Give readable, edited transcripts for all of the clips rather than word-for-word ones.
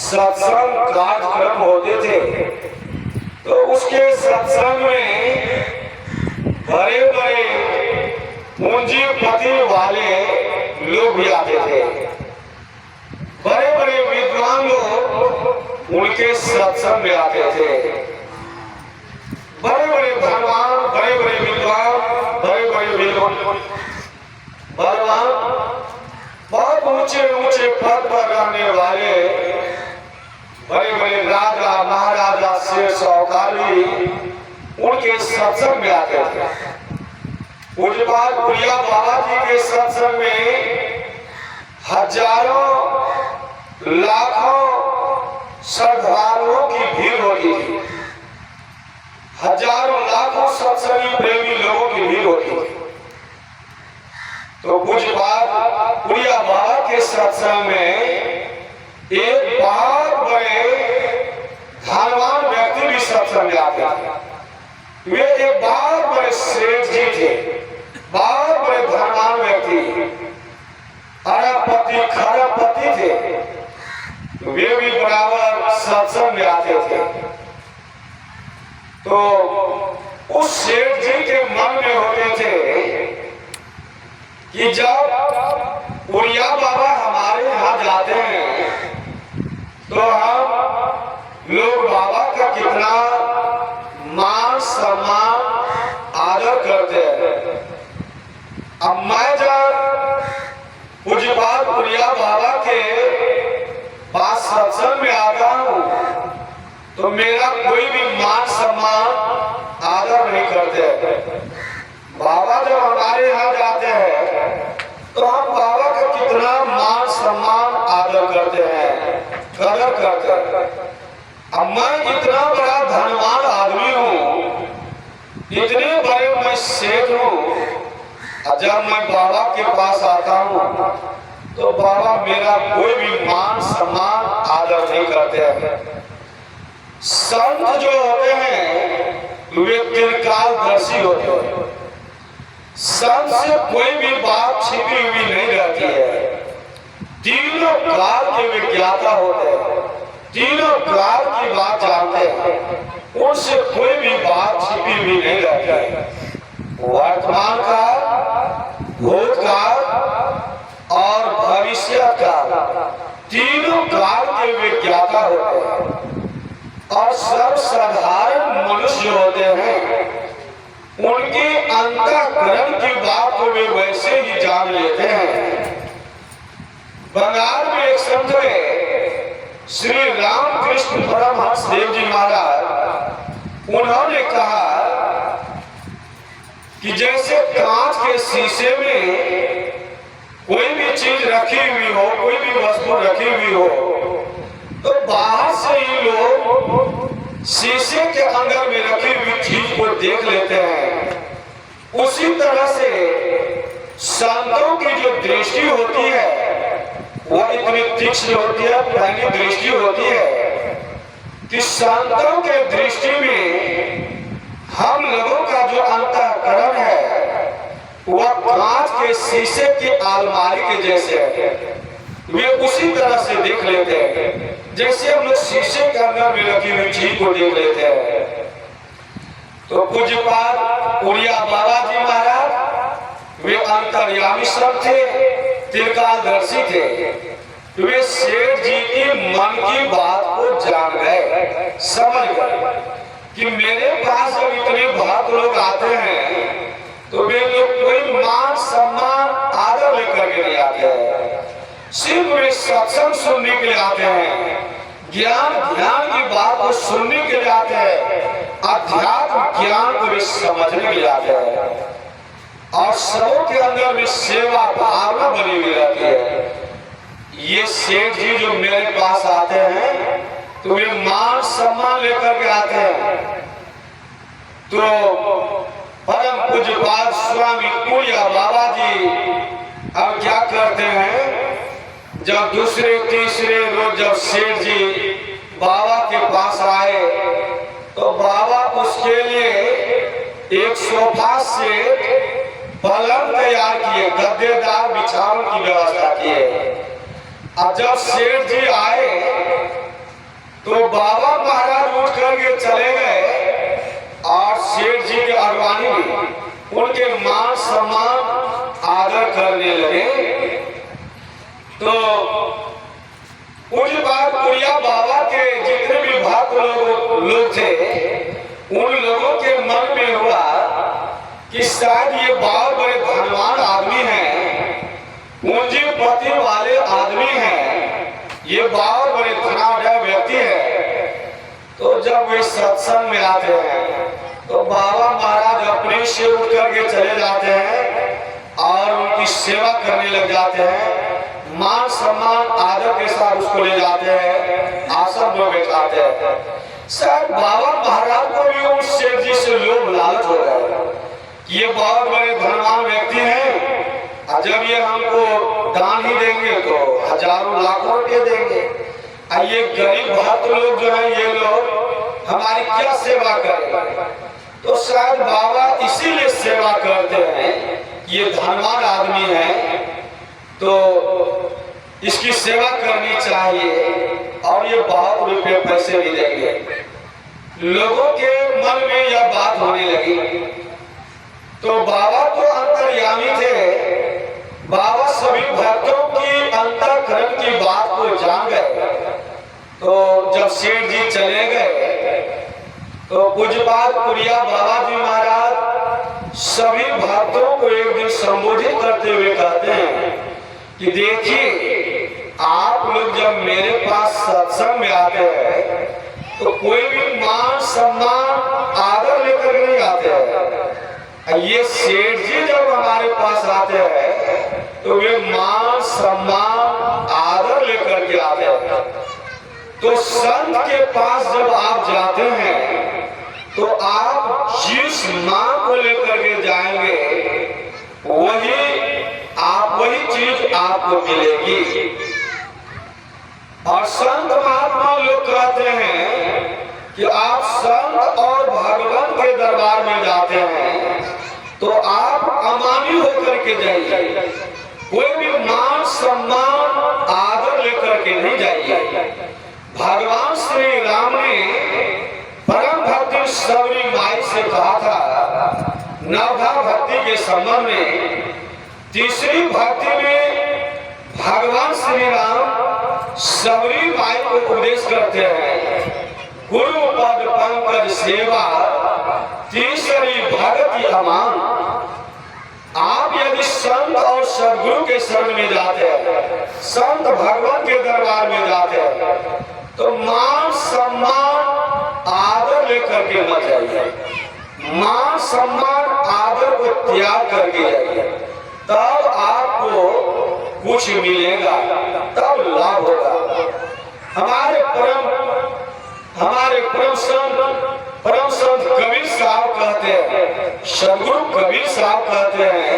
सत्संग कार्यक्रम होते थे, तो उसके सत्संग में बड़े बड़े पूंजीपति वाले लोग भी आते थे। बड़े बड़े विद्वान लोग उनके सत्संग में आते थे। बड़े बड़े भगवान, बड़े बड़े विद्वान, बड़े बड़े विद्वान भगवान, बहुत ऊंचे ऊंचे पद पर रहने वाले बड़े बड़े राजा महाराजा शेर सौकारी उनके सत्संग में आते थे। पूज्यपाद पुरिया बाबा जी के सत्संग में हजारों लाखों श्रद्धालुओं की भीड़ होती थी। हजारों लाखों सत्संगी प्रेमी लोगों की भीड़ होती थी। तो पूज्यपाद पुरिया बाबा के सत्संग में एक बहुत बड़े धनवान व्यक्ति भी सत्संग में आते थे। वे एक बहुत बड़े सेठ जी थे, बहुत बड़े धनवान व्यक्ति, अरबपति खरबपति थे। वे भी बराबर सत्संग में आते थे। तो उस सेठ जी के मन में होते थे कि जब पुरिया बाबा हमारे यहाँ जाते हैं तो हम लोग बाबा का कितना मान सम्मान आदर करते हैं। अब मैं जब पूज्यपाद पुरिया बाबा के पास सत्संग में आता हूँ तो मेरा कोई भी मान सम्मान आदर नहीं करते। बाबा जब हमारे यहाँ जाते हैं तो हम बाबा का कितना मान सम्मान आदर करते हैं, कदर करते हैं। अब मैं इतना बड़ा धनवान आदमी हूँ, इतने बड़े मैं सेठ हूँ, जब मैं बाबा के पास आता हूँ तो बाबा मेरा कोई भी मान सम्मान आदर नहीं करते हैं। संत जो होते हैं वे त्रिकालदर्शी होते हैं। संत से कोई भी बात छिपी हुई नहीं रहती है। तीनों काल के विज्ञाता होते हैं, तीनों काल की बात जानते हैं। उनसे कोई भी बात छिपी हुई नहीं रहती है। वर्तमान काल, भूतकाल और भविष्य काल, तीनों काल के विज्ञाता होते हैं। और सर्वसाधारण मनुष्य होते हैं, उनके अंतःकरण की बात को वे वैसे ही जान लेते हैं। बंगाल में एक संत है श्री रामकृष्ण परमहंस देव जी महाराज, उन्होंने कहा कि जैसे कांच के शीशे में कोई भी चीज रखी हुई हो, कोई भी वस्तु रखी हुई हो, तो बाहर से ही लोग शीशे के अंदर में रखी हुई चीज को देख लेते हैं। उसी तरह से संतों की जो दृष्टि होती है वह इतनी तीक्ष्ण होती है, पहली दृष्टि होती है कि संतों के दृष्टि में हम लोगों का जो अंतःकरण है वह कांच के शीशे की अलमारी के जैसे है। वे उसी तरह से देख लेते हैं जैसे हम लोग शीशे के अंदर में रखी हुई चीज को देख लेते हैं। तो पूज्यपाद पुरिया बाबा जी महाराज वे अंतर्यामी सब थे, त्रिकालदर्शी थे। वे सेठ जी की मन की बात को जान गए, समझ गए कि मेरे पास जब इतने भक्त लोग आते हैं तो वे लोग कोई मान सम्मान आदर लेकर के नहीं आते हैं, सिर्फ वे सत्संग सुनने के लिए आते हैं, ज्ञान ध्यान की बात को सुनने के लिए आते हैं, अध्यात्म ज्ञान को वे समझने के लिए आते हैं। और सबों के अंदर में सेवा भावना बनी हुई रहती है। ये सेठ जी जो मेरे पास आते हैं तो वे मान सम्मान लेकर के आते हैं। तो परम पूज्यपाद स्वामी पुरिया बाबा जी अब क्या करते हैं, जब दूसरे तीसरे रोज जब सेठ जी बाबा के पास आए तो बाबा उसके लिए एक सोफा सेट पलंग तैयार किए, गद्देदार बिछावन की व्यवस्था किए। अब जब सेठ जी आए तो बाबा महाराज उठ करके चले गए और सेठ जी के अगवानी में उनके मान सम्मान आदर करने लगे। तो कुछ बात पुरिया बाबा के जितने भी भक्त लोग थे, उन लोगों के मन में हुआ कि शायद ये बहुत बड़े धनवान आदमी हैं, पूंजीपति वाले आदमी हैं, ये बहुत बड़े धनाढ्य व्यक्ति है। तो जब वे सत्संग में आते हैं तो बाबा महाराज अपने से उठ करके चले जाते हैं और उनकी सेवा करने लग जाते हैं। मान सम्मान आदर के साथ उसको ले जाते हैं, आसन में बैठाते हैं। शायद बाबा महाराज को भी उस सेठ जी से लोभ लालच हो गया कि ये बहुत बड़े धनवान व्यक्ति हैं, और जब ये हमको दान ही देंगे तो हजारों लाखों रुपये देंगे, और ये गरीब भक्त लोग जो है ये लोग हमारी क्या सेवा करेंगे। तो शायद बाबा इसीलिए सेवा करते हैं, ये धनवान आदमी है तो इसकी सेवा करनी चाहिए और ये बहुत रुपये पैसे भी देंगे। लोगों के मन में यह बात होने लगी। तो बाबा तो अंतर्यामी थे, बाबा सभी भक्तों की अंतःकरण की बात को जान गए। तो जब सेठ जी चले गए तो पूज्यपाद पुरिया बाबा जी महाराज सभी भक्तों को एक दिन संबोधित करते हुए कहते हैं कि देखिए, आप लोग जब मेरे पास सत्संग में आते हैं तो कोई भी मान सम्मान आदर लेकर नहीं आते हैं। ये सेठ जी जब हमारे पास आते हैं तो वे मान सम्मान आदर लेकर के आते हैं। तो संत के पास जब आप जाते हैं तो आप जिस मां को लेकर के जाएंगे वही चीज आपको मिलेगी। और संत महात्मा लोग कहते हैं कि आप संत और भगवान के दरबार में जाते हैं तो आप अमानी होकर के जाइए, कोई भी मान सम्मान आदर लेकर के नहीं जाइए। भगवान श्री राम ने परम भक्ति सबरी माई से कहा था नवधा भक्ति के संबंध में। तीसरी भक्ति में भगवान श्री राम सबरी माई को उपदेश करते हैं गुरु पद पंकज सेवा तीसरी भक्ति अमान। आप यदि संत और सदगुरु के शरण में जाते हैं, संत भगवान के दरबार में जाते हैं तो मान सम्मान आदर लेकर के मत जाइए। मान सम्मान आदर को त्याग करके जाइए, तब आपको कुछ मिलेगा, तब लाभ होगा। हमारे परम संत कबीर साहब कहते हैं, सदगुरु कबीर साहब कहते हैं,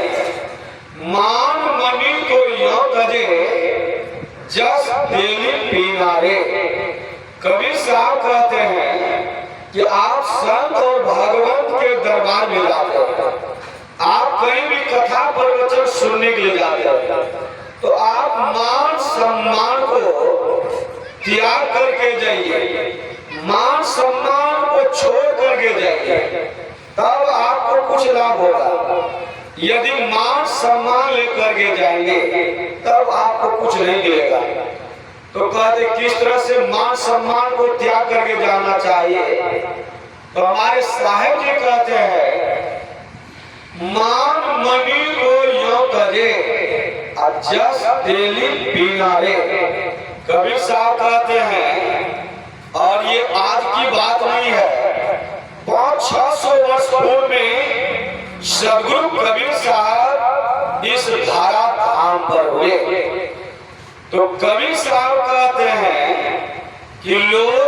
मान मनी को यों तजे जस देली पीना रे। कबीर साहब कहते हैं कि आप संत और भगवंत के दरबार में जाते हैं, आप कहीं भी कथा प्रवचन सुनने के लिए जाते हैं तो आप मान सम्मान को त्याग करके जाइए, मान सम्मान को छोड़ करके जाइए, तब आपको कुछ लाभ होगा। यदि मान सम्मान लेकर के जाएंगे तब आपको कुछ नहीं मिलेगा। तो कहते किस तरह से मान सम्मान को त्याग करके जाना चाहिए। तो हमारे साहेब जी कहते हैं मान मनी को यों तजे जस देली पीना रे। कबीर साहब कहते हैं, और ये आज की बात नहीं है, 500-600 वर्ष पूर्व में सदगुरु कबीर साहब इस धारा धाम पर हुए। तो कबीर साहब कहते हैं कि लोग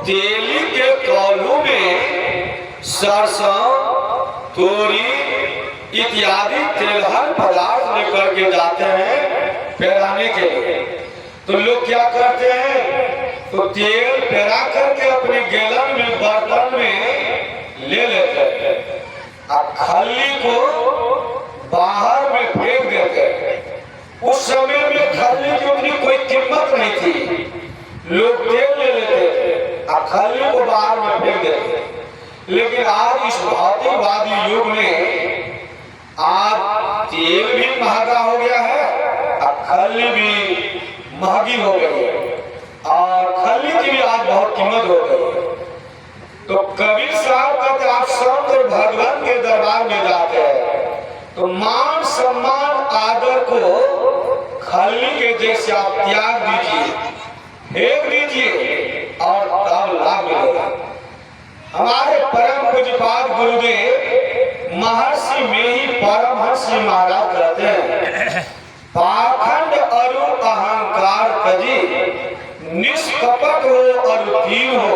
तेली के कौलू में सरसों तोरी इत्यादि तेलहन पदार्थ लेकर के जाते हैं पहराने के लिए। तो लोग क्या करते हैं, तो तेल पहरा करके अपने गैलन में बर्तन में ले लेते हैं और खल्ली को बाहर में फेंक देते हैं। उस समय में खल्ली की उतनी कोई कीमत नहीं थी, लोग तेल ले लेते थे और खल्ली को बाहर में फेंक देते। लेकिन आज इस भौतिकवादी युग में आज तेल भी महंगा हो गया है और खल्ली भी महंगी हो गई है और खल्ली की भी आज बहुत कीमत हो गई है। तो कबीर साहब कहते आप संत और भगवान के दरबार में जाते हैं तो मान सम्मान आदर को खल्ली के जैसे आप त्याग दीजिए, फेंक दीजिए और तब लाभ मिलेगा। हमारे परम पूज्यपाद गुरुदेव महर्षि में ही परमहंस महाराज कहते हैं पाखंड अरु अहंकार तजी निष्कपट हो और दीन हो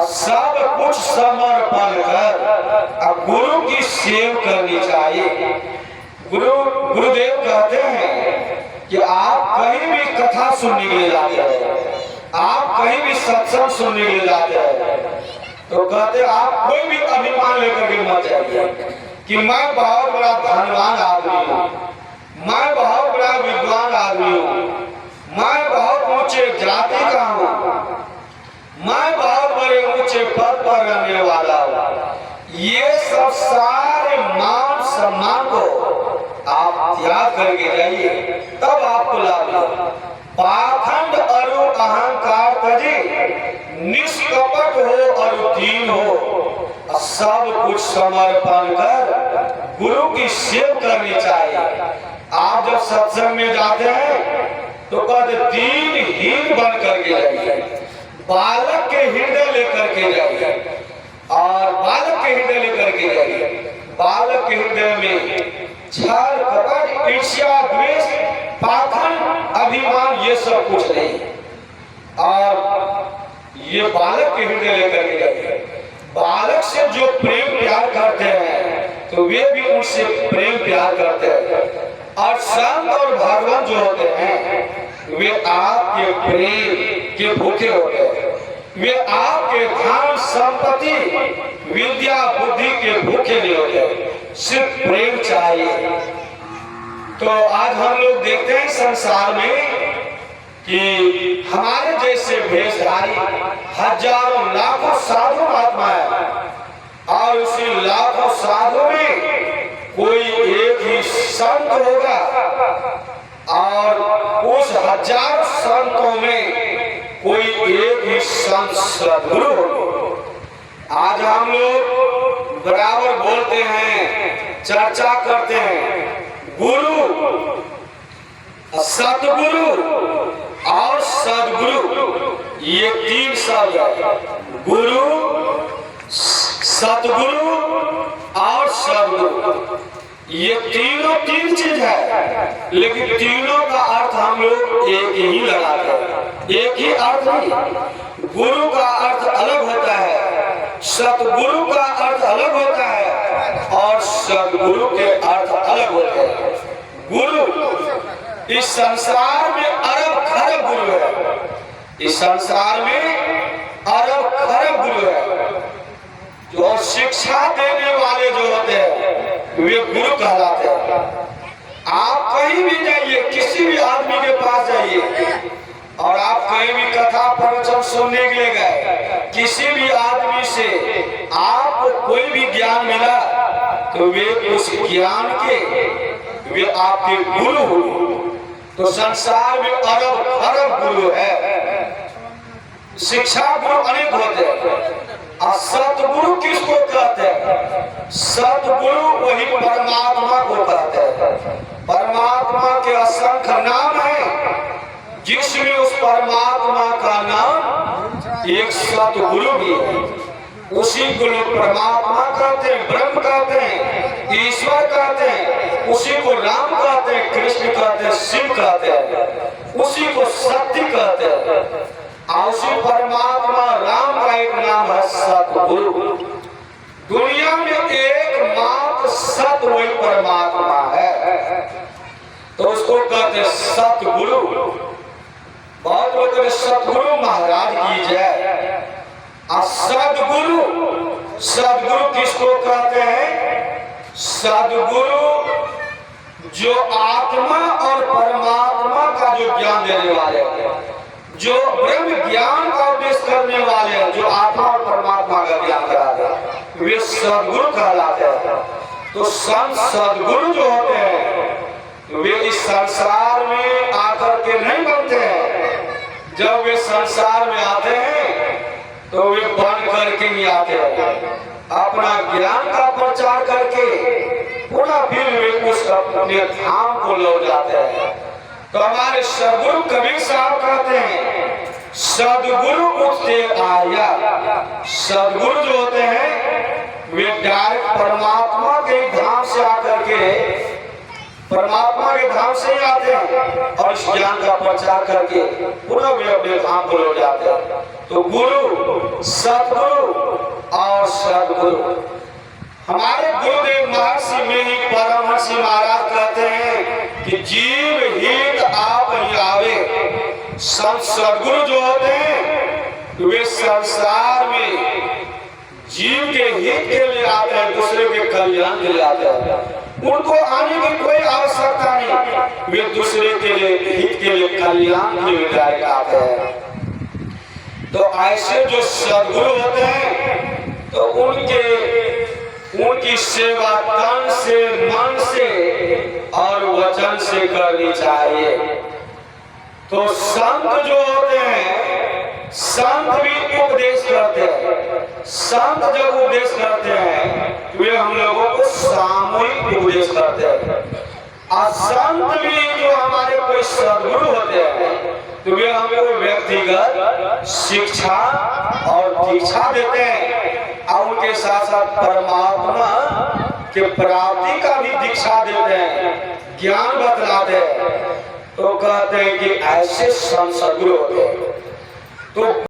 सब कुछ समर्पण कर गुरु की सेवा करनी चाहिए। गुरुदेव कहते हैं कि आप कहीं भी कथा सुनने के लिए जाते हैं, आप कहीं भी सत्संग सुनने के लिए जाते हैं तो कहते हैं आप कोई भी अभिमान लेकर के मत जाइए कि मैं बहुत बड़ा धनवान आदमी हूँ, मैं बहुत बड़ा विद्वान आदमी हूँ, मैं बहुत ऊंचे जाति का हूँ, मैं बहुत बड़े ऊंचे पद पर रहने वाला हूँ। ये सब सारे मान सम्मान को आप त्याग करके जाइए तब आपको लाभ मिलेगा। पाखंड अरु अहंकार तजी निष्कपट हो और दीन हो सब कुछ समर्पण कर गुरु की सेवा करनी चाहिए। आप जब सत्संग में जाते हैं तो कहते दीनहीन बन करके जाइए, बालक के हृदय लेकर के जाइए और बालक के हृदय लेकर के जाइए। बालक के हृदय में छल कपट ईर्ष्या द्वेष पाखंड अभिमान ये सब कुछ नहीं और ये बालक के हृदय लेकर के जाइए। बालक से जो प्रेम प्यार करते हैं तो वे भी उनसे प्रेम प्यार करते हैं और संत और भगवान जो होते हैं वे आपके प्रेम के भूखे होते हैं, वे आपके धन संपत्ति विद्या बुद्धि के भूखे नहीं होते, सिर्फ प्रेम चाहिए। तो आज हम लोग देखते हैं संसार में कि हमारे जैसे भेषधारी हजारों लाखों साधु महात्मा है और उसी लाखों साधु में कोई एक ही संत होगा और उस हजार संतों में कोई एक ही संत सद्गुरु होगा। आज हम लोग बराबर बोलते हैं, चर्चा करते हैं गुरु, सतगुरु और सद्गुरु, ये तीन शब्द है। गुरु, सतगुरु और सद्गुरु, ये तीनों तीन चीज है लेकिन तीनों का अर्थ हम लोग एक ही लगाते हैं, एक ही अर्थ नहीं। गुरु का अर्थ अलग होता है, सतगुरु का अर्थ अलग होता है और सद्गुरु के अर्थ अलग होते हैं। गुरु, इस संसार में अरब खरब गुरु है, इस संसार में अरब खरब गुरु है। जो शिक्षा देने वाले जो होते हैं वे गुरु कहलाते हैं। आप कहीं भी जाइए, किसी भी आदमी के पास जाइए और आप कहीं भी कथा प्रवचन सुनने के लिए गए, किसी भी आदमी से आपको कोई भी ज्ञान मिला तो वे उस ज्ञान के वे आपके गुरु हो। तो संसार में अरब खरब गुरु है, शिक्षा गुरु अनेक होते हैं। सतगुरु किसको कहते हैं? सतगुरु वही परमात्मा को कहते हैं। परमात्मा के असंख्य नाम है जिसमें उस परमात्मा का नाम एक सतगुरु भी है। उसी को लोग परमात्मा कहते हैं, ब्रह्म कहते हैं, ईश्वर कहते हैं, उसी को राम कहते हैं, कृष्ण कहते हैं, शिव कहते हैं, उसी को सत्य कहते हैं। उसी परमात्मा राम का एक नाम है सतगुरु। दुनिया में एकमात्र सत्य वही परमात्मा है तो उसको कहते हैं सतगुरु। बहुत लोग कहते सतगुरु महाराज की जय। सदगुरु, सदगुरु किसको कहते हैं? सदगुरु जो आत्मा और परमात्मा का जो ज्ञान देने वाले हैं। जो ब्रह्म ज्ञान का उपदेश करने वाले हैं, जो आत्मा और परमात्मा का ज्ञान कराते हैं, वे सदगुरु कहलाते हैं। तो संत सदगुरु जो होते हैं वे इस संसार में आकर के नहीं बनते हैं। जब वे संसार में आते हैं तो वे बन करके ही आते हैं, अपना ज्ञान का प्रचार करके पुनः फिर वे उस अपने धाम को लौट जाते हैं। तो हमारे सदगुरु कबीर साहब कहते हैं, सदगुरु मुझसे आया। सदगुरु जो होते हैं वे डायरेक्ट परमात्मा के धाम से आकर के, परमात्मा के धाम से ही आते हैं और इस ज्ञान का प्रचार करके पुनः वे अपने धाम को लौट जाते हैं। तो गुरु, सदगुरु और सदगुरु। हमारे गुरुदेव महर्षि में ही परमहंस महाराज कहते हैं कि जीव हित आप ही आवे। संत सदगुरु जो होते हैं वे संसार में जीव के हित के लिए आते हैं, दूसरे के कल्याण के लिए आते हैं। उनको आने की कोई आवश्यकता नहीं, वे दूसरे के लिए हित के लिए कल्याण के लिए आते हैं। तो ऐसे जो सदगुरु होते हैं तो उनकी सेवा तन से, मन से और वचन से करनी चाहिए। तो संत जो होते हैं, संत भी उपदेश करते हैं। संत जब उपदेश करते हैं वे हम लोगों को सामूहिक उपदेश करते हैं। और संत भी जो हमारे कोई सदगुरु होते हैं तो वे हमें व्यक्तिगत शिक्षा और दीक्षा देते हैं और उनके साथ साथ परमात्मा के प्राप्ति का भी दीक्षा देते हैं, ज्ञान बतलाते हैं। तो कहते हैं कि ऐसे संत सदगुरु होते हैं।